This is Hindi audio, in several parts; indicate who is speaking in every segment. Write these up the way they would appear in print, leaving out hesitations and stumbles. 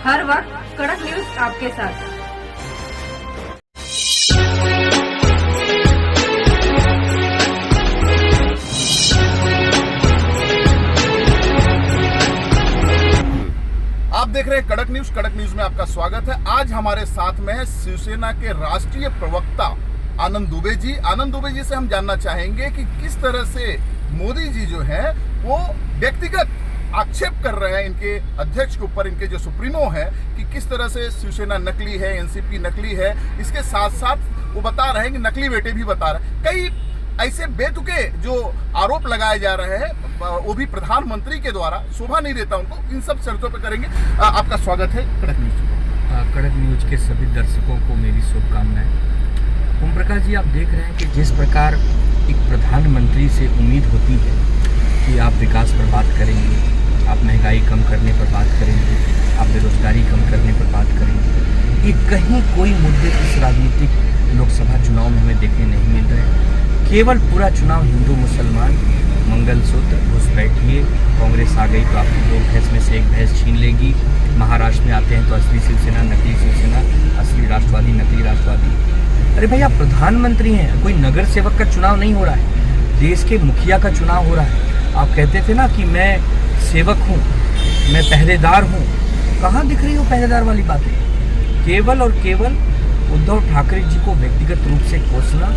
Speaker 1: हर वक्त कड़क न्यूज आपके साथ।
Speaker 2: आप देख रहे हैं कड़क न्यूज। कड़क न्यूज में आपका स्वागत है। आज हमारे साथ में है शिवसेना के राष्ट्रीय प्रवक्ता आनंद दुबे जी। आनंद दुबे जी से हम जानना चाहेंगे कि किस तरह से मोदी जी जो है वो व्यक्तिगत आक्षेप कर रहे हैं इनके अध्यक्ष के ऊपर, इनके जो सुप्रीमो है, कि किस तरह से शिवसेना नकली है, एनसीपी नकली है। इसके साथ साथ वो बता रहे हैं कि नकली बेटे भी बता रहे हैं। कई ऐसे बेतुके जो आरोप लगाए जा रहे हैं, वो भी प्रधानमंत्री के द्वारा, शोभा नहीं देता उनको। इन सब शर्तों पर करेंगे। आपका स्वागत है कड़क न्यूज।
Speaker 3: कड़क न्यूज के सभी दर्शकों को मेरी शुभकामनाएं। ओम प्रकाश जी, आप देख रहे हैं कि जिस प्रकार एक प्रधानमंत्री से उम्मीद होती है कि आप विकास पर बात करेंगे, आप महंगाई कम करने पर बात करेंगे, आप बेरोजगारी कम करने पर बात करेंगे, ये कहीं कोई मुद्दे इस राजनीतिक लोकसभा चुनाव में हमें देखने नहीं मिल रहे हैं। केवल पूरा चुनाव हिंदू मुसलमान, मंगलसूत्र, घुसपैठिए, कांग्रेस आ गई तो आपकी दो भैंस में से एक भैंस छीन लेगी। महाराष्ट्र में आते हैं तो असली शिवसेना, नकली शिवसेना, असली राष्ट्रवादी, नकली राष्ट्रवादी। अरे भाई, आप प्रधानमंत्री हैं, कोई नगर सेवक का चुनाव नहीं हो रहा है, देश के मुखिया का चुनाव हो रहा है। आप कहते थे ना कि मैं सेवक हूँ, मैं पहरेदार हूँ। कहाँ दिख रही हो पहरेदार वाली बातें? केवल और केवल उद्धव ठाकरे जी को व्यक्तिगत रूप से कोसना।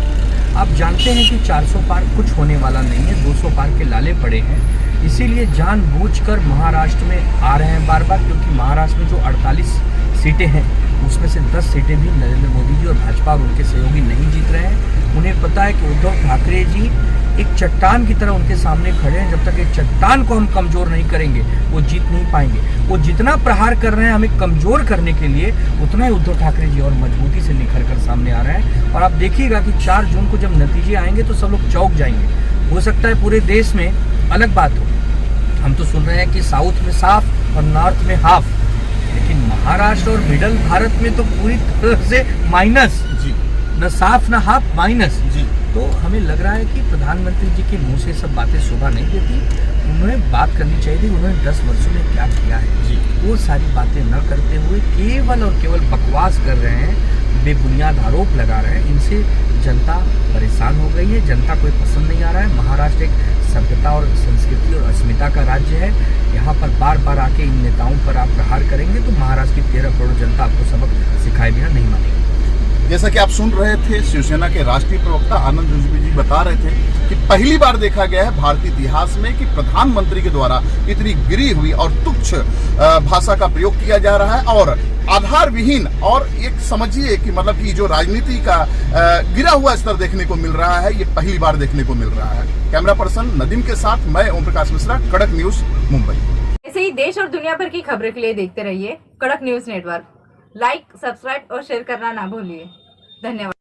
Speaker 3: आप जानते हैं कि 400 पार कुछ होने वाला नहीं है, 200 पार के लाले पड़े हैं। इसीलिए जानबूझकर महाराष्ट्र में आ रहे हैं बार बार, क्योंकि महाराष्ट्र में जो 48 सीटें हैं उसमें से 10 सीटें भी नरेंद्र मोदी जी और भाजपा और उनके सहयोगी नहीं जीत रहे हैं। उन्हें पता है कि उद्धव ठाकरे जी एक चट्टान की तरह उनके सामने खड़े हैं। जब तक एक चट्टान को हम कमजोर नहीं करेंगे वो जीत नहीं पाएंगे। वो जितना प्रहार कर रहे हैं हमें कमजोर करने के लिए, उतना ही उद्धव ठाकरे जी और मजबूती से निखर कर सामने आ रहे हैं। और आप देखिएगा कि 4 जून को जब नतीजे आएंगे तो सब लोग चौंक जाएंगे। हो सकता है पूरे देश में अलग बात हो, हम तो सुन रहे हैं कि साउथ में साफ और नॉर्थ में हाफ, लेकिन महाराष्ट्र और मिडल भारत में तो पूरी तरह से माइनस जी, न साफ न हाफ, माइनस जी। तो हमें लग रहा है कि प्रधानमंत्री जी के मुंह से सब बातें शोभा नहीं देती। उन्हें बात करनी चाहिए थी उन्होंने 10 वर्षों में क्या किया है जी। वो सारी बातें न करते हुए केवल और केवल बकवास कर रहे हैं, बेबुनियाद आरोप लगा रहे हैं। इनसे जनता परेशान हो गई है, जनता कोई पसंद नहीं आ रहा है। महाराष्ट्र एक सभ्यता और संस्कृति और अस्मिता का राज्य है। यहाँ पर बार बार आके इन नेताओं पर आप प्रहार करेंगे तो महाराष्ट्र की 13 करोड़ जनता आपको सबक सिखाए बिना नहीं मानेगी।
Speaker 2: जैसा कि आप सुन रहे थे, शिवसेना के राष्ट्रीय प्रवक्ता आनंद दुबे जी बता रहे थे कि पहली बार देखा गया है भारतीय इतिहास में कि प्रधानमंत्री के द्वारा इतनी गिरी हुई और तुच्छ भाषा का प्रयोग किया जा रहा है, और आधार विहीन, और एक समझिए कि मतलब कि जो राजनीति का गिरा हुआ स्तर देखने को मिल रहा है, ये पहली बार देखने को मिल रहा है। कैमरा पर्सन नदीम के साथ मैं ओम प्रकाश मिश्रा, कड़क न्यूज, मुंबई।
Speaker 1: ऐसे ही देश और दुनिया भर की खबरों के लिए देखते रहिए कड़क न्यूज नेटवर्क। लाइक, सब्सक्राइब और शेयर करना ना भूलिए। धन्यवाद।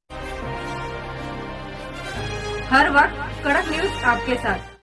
Speaker 1: हर वक्त कड़क न्यूज आपके साथ।